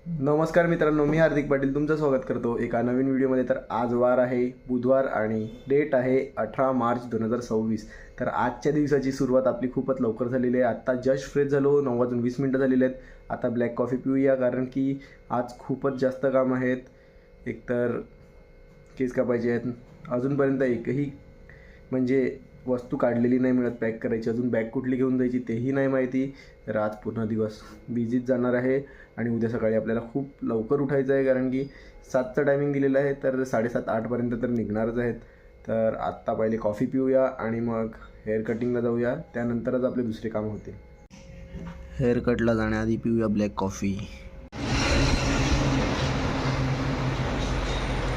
नमस्कार मित्रांनो, मी हार्दिक पाटील तुमचं स्वागत करतो एका नवीन व्हिडिओमध्ये. तर आज वार आहे बुधवार आणि डेट आहे 18 मार्च 2026. तर आजच्या दिवसाची सुरुवात आपली खूपच लवकर झालेली आहे. आत्ता जस्ट फ्रेश झालो, 9:20 झालेले आहेत. आता ब्लॅक कॉफी पिऊया कारण की आज खूपच जास्त काम आहेत. एकतर केस कापायचे आहेत, अजूनपर्यंत एकही म्हणजे वस्तू काढलेली नाही मिळत पॅक करायची. अजून बॅग कुठली घेऊन जायची तेही नाही माहिती. तर आज पूर्ण दिवस बिझीच जाणार आहे आणि उद्या सकाळी आपल्याला खूप लवकर उठायचं आहे कारण की 7चं टायमिंग दिलेलं आहे. तर 7:30-8पर्यंत तर निघणारच आहेत. तर आत्ता पहिले कॉफी पिऊया आणि मग हेअर कटिंगला जाऊया, त्यानंतरच आपले दुसरे काम होते. हेअर कटला जाण्याआधी पिऊया ब्लॅक कॉफी.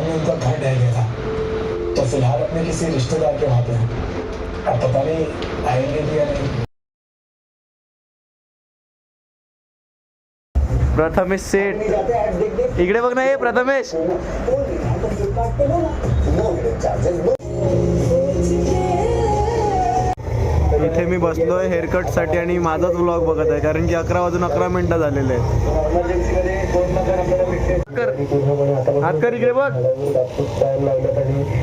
उनका घर ढह गया था तो फिलहाल अपने किसी रिश्तेदार के वहाँ पे हैं। अब पता नहीं आएंगे भी या नहीं। प्रथमेश सेठ इकडे बघ ना, हे प्रथमेश. इथे मी बसलोय हेअरकटसाठी आणि माझाच व्लॉग बघत आहे कारण की 11:11 झालेले आहेत. हात कर इकडे बघ.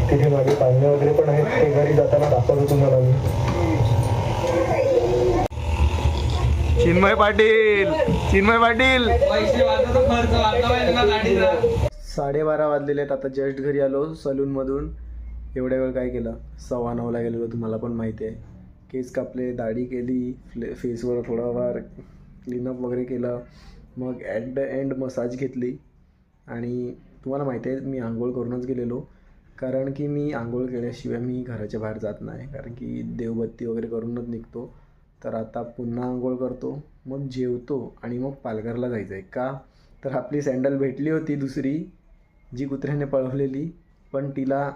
तिथे माझे पाहुणे वगैरे पण आहेत, ते घरी जाताना दाखवतो तुम्हाला मी. चिन्मय पाटील 12:30 वाजलेले आहेत. आता जस्ट घरी आलो सलूनमधून. एवढ्या वेळ काय केलं, 9:15ला गेलेलो, तुम्हाला पण माहिती आहे. केस कापले, दाढी केली, फेसवर थोडाफार क्लीनअप वगैरे केलं. मग ॲट द एंड मसाज घेतली आणि तुम्हाला माहिती आहे मी आंघोळ करूनच गेलेलो कारण की मी आंघोळ केल्याशिवाय मी घराच्या बाहेर जात नाही कारण की देवबत्ती वगैरे करूनच निघतो. तर आता पुन्हा आंघोळ करतो, मग जेवतो आणि मग पालघरला जायचं आहे. का तर आपली सँडल भेटली होती दुसरी, जी कुत्र्याने पळवलेली, पण तिला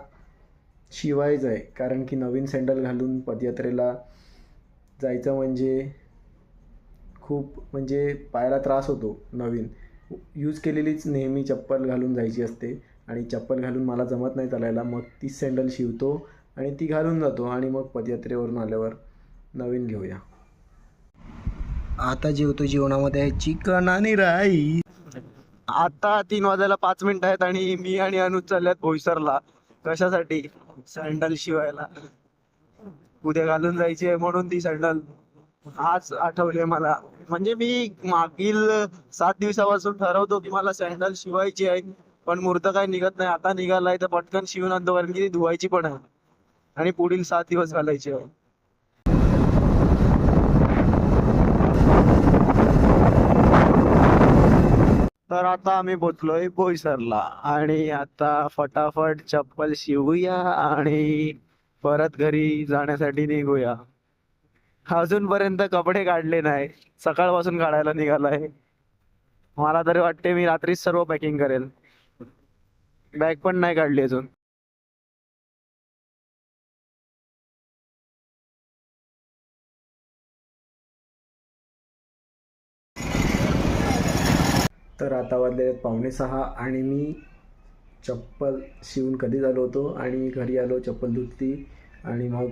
शिवायचं आहे कारण की नवीन सँडल घालून पदयात्रेला जायचं म्हणजे खूप म्हणजे पायाला त्रास होतो. नवीन यूज केलेलीच नेहमी चप्पल घालून जायची असते आणि चप्पल घालून मला जमत नाही चालायला. मग ती सँडल शिवतो आणि ती घालून जातो आणि मग पदयात्रेवरून आल्यावर नवीन घेऊया. आता जेवतो, जेवणामध्ये आहे चिकन आणि राई. आता 3 वाजायला 5 मिनिटं आहेत आणि मी आणि अनुज चालल्यात बोईसरला. कशासाठी? सँडल शिवायला. उद्या घालून जायची आहे म्हणून ती सँडल आज आठवले मला. म्हणजे मी मागील 7 दिवसापासून ठरवतो की मला सँडल शिवायची आहे, पण मुहूर्त काय निघत नाही. आता निघालाय तर पटकन शिवून आणतो कारण की ती धुवायची पण आहे आणि पुढील 7 दिवस घालायची आहे. तर आता आम्ही पोचलोय बोईसरला आणि आता फटाफट चप्पल शिवूया आणि परत घरी जाण्यासाठी निघूया. अजूनपर्यंत कपडे काढले नाही, सकाळपासून काढायला निघालाय. मला तरी वाटते मी रात्रीच सर्व पॅकिंग करेल. बॅग पण नाही काढली अजून. तर आता वाजले 5:45 आणि मी चप्पल शिवून कधी झालो होतो आणि घरी आलो, चप्पल धुतली आणि मग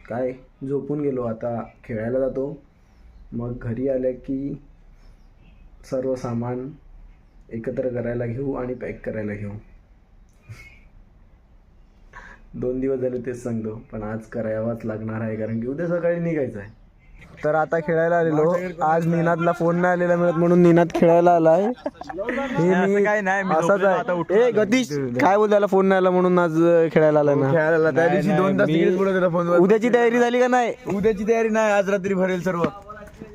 काय झोपून गेलो. आता खेळायला जातो, मग घरी आल्या की सर्व सामान एकत्र करायला घेऊ आणि पॅक करायला घेऊ. 2 दिवस झाले तेच सांगतो, पण आज करावाच लागणार आहे कारण की उद्या सकाळी निघायचं आहे. तर आता खेळायला आलेलो. आज निनादला फोन नाही आलेला मिळत म्हणून निनाद खेळायला आलाय. असाच आहे. ए गतीश काय बोल, त्याला फोन नाही आला म्हणून आज खेळायला आलाय ना. खेळायला त्या दिवशी 2 तास तिकडेच बोलत होता फोनवर. उद्याची तयारी झाली का नाही? उद्याची तयारी नाही, आज रात्री भरेल सर्व.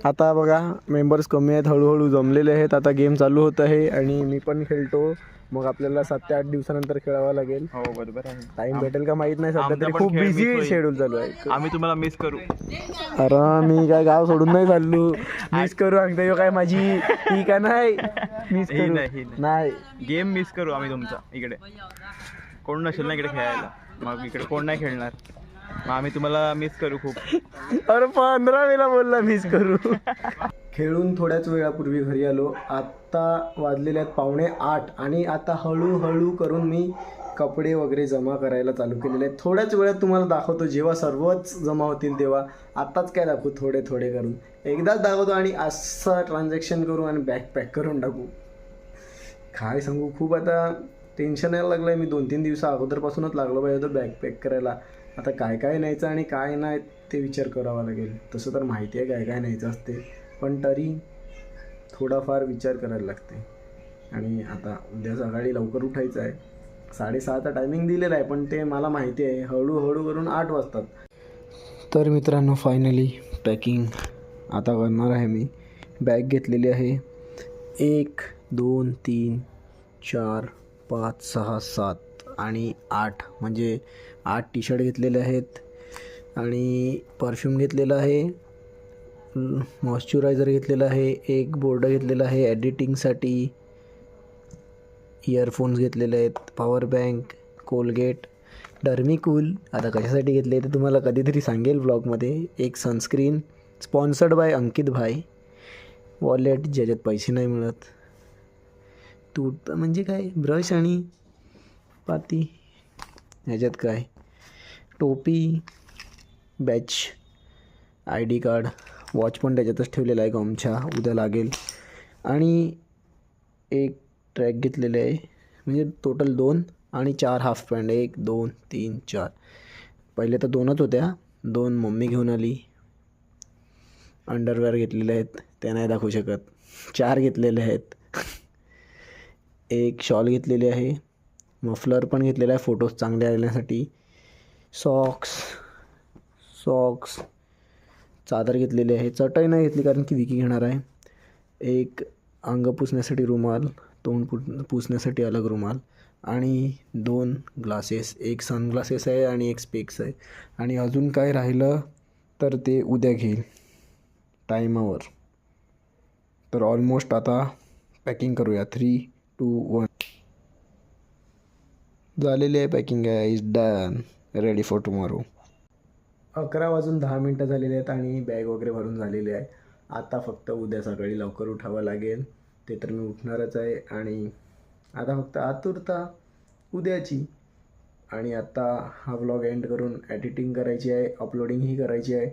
आता बघा मेंबर्स कमी आहेत, हळूहळू जमलेले आहेत. आता गेम चालू होत आहे आणि मी पण खेळतो. मग आपल्याला 7 ते 8 दिवसानंतर खेळावं लागेल. हो बरोबर आहे. टाइम भेटेल का माहित नाही, सध्या तरी खूप बिझी शेड्यूल चालू आहे. आम्ही तुम्हाला मिस करू. अरे मी काय गाव सोडून नाही चाललो. मिस करू सांगता काय माझी ती का नाही मिस करू नाही. गेम मिस करू आम्ही तुमचा. इकडे कोण नसेल ना इकडे खेळायला, मग इकडे कोण नाही खेळणार, मग आम्ही तुम्हाला मिस करू खूप. अरे 15 वेळा बोलला मिस करू. खेळून थोड्याच वेळापूर्वी घरी आलो. आत्ता वाजलेले आहेत 7:45 आणि आता हळूहळू करून मी कपडे वगैरे जमा करायला चालू केलेले आहेत. थोड्याच वेळात तुम्हाला दाखवतो, जेव्हा सर्वच जमा होतील तेव्हा. आत्ताच काय दाखवू, थोडे थोडे करून एकदाच दाखवतो आणि असं ट्रान्झॅक्शन करू आणि बॅग पॅक करून टाकू. काय सांगू, खूप आता टेन्शन यायला लागलं आहे. मी 2-3 दिवसा अगोदरपासूनच लागलो पाहिजे होतं बॅग पॅक करायला. आता काय काय न्यायचं आणि काय नाही ते विचार करावा लागेल. तसं तर माहिती आहे काय काय न्यायचं असते, पण तरी थोडाफार विचार करायला लागते. आणि आता उद्या सकाळी लवकर उठायचं आहे. 6:30चा टायमिंग दिलेला आहे, पण ते मला माहिती आहे हळूहळू करून 8 वाजतात. तर मित्रांनो, फायनली पॅकिंग आता करणार आहे मी. बॅग घेतलेली आहे 1 2 3 4 5 6 7 आणि 8, म्हणजे 8 टी शर्ट घेतलेले आहेत आणि परफ्यूम घेतलेला आहे, मॉइश्चरायझर घेतलेला आहे, एक बोर्ड घेतलेला आहे एडिटिंगसाठी, इयरफोन्स घेतलेले आहेत, पॉवर बँक, कोलगेट, डर्मीकूल आता कशासाठी घेतले ते तुम्हाला कधीतरी सांगेल ब्लॉगमध्ये, एक सनस्क्रीन स्पॉन्सर्ड बाय अंकित भाई, वॉलेट ज्याच्यात पैसे नाही मिळत, तूट म्हणजे काय ब्रश आणि पाती, ह्याच्यात काय टोपी, batch, I D card, watch पण त्याच्यातच ठेवलेला आहे गमछा उद्या लागेल, आणि एक ट्रॅक घेतलेले आहे, म्हणजे टोटल 2 आणि 4 हाफ पॅन्ट, 1 2 3 4, पहिले तर 2च होत्या, 2 मम्मी घेऊन आली, अंडरवेअर घेतलेले आहेत त्या नाही दाखवू शकत, 4 घेतलेले आहेत, एक शॉल घेतलेली आहे, मफलर पण घेतलेला आहे फोटोज चांगले आल्यासाठी, सॉक्स चादर घेतलेली आहे, चटई नाही घेतली कारण की विकी घेणार आहे, एक अंग पुसण्यासाठी रुमाल, तोंड पुसण्यासाठी अलग रुमाल, आणि 2 ग्लासेस, एक सनग्लासेस आहे आणि एक स्पेक्स आहे, आणि अजून काय राहिलं तर ते उद्या घेईल टायमावर. तर ऑलमोस्ट आता पॅकिंग करूया. 3 2 1 झालेली आहे पॅकिंग आहे, is done, ready for tomorrow. 11:10 झालेले आहेत आणि बॅग वगैरे भरून झालेली आहे. आता फक्त उद्या सकाळी लवकर उठावं लागेल, ते तर मी उठणारच आहे, आणि आता फक्त आतुरता उद्याची. आणि आता हा व्लॉग एंड करून एडिटिंग करायची आहे, अपलोडिंगही करायची आहे.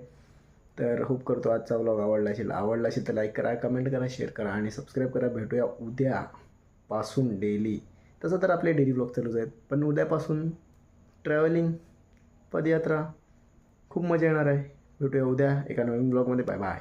तर होप करतो आजचा व्लॉग आवडला असेल तर लाईक करा, कमेंट करा, शेअर करा आणि सबस्क्राईब करा. भेटूया उद्यापासून डेली. तसं तर आपले डेली व्लॉग चालूच आहेत, पण उद्यापासून ट्रॅव्हलिंग, पदयात्रा, खूप मजा येणार आहे. भेटूया उद्या एका नवीन ब्लॉगमध्ये. Bye bye.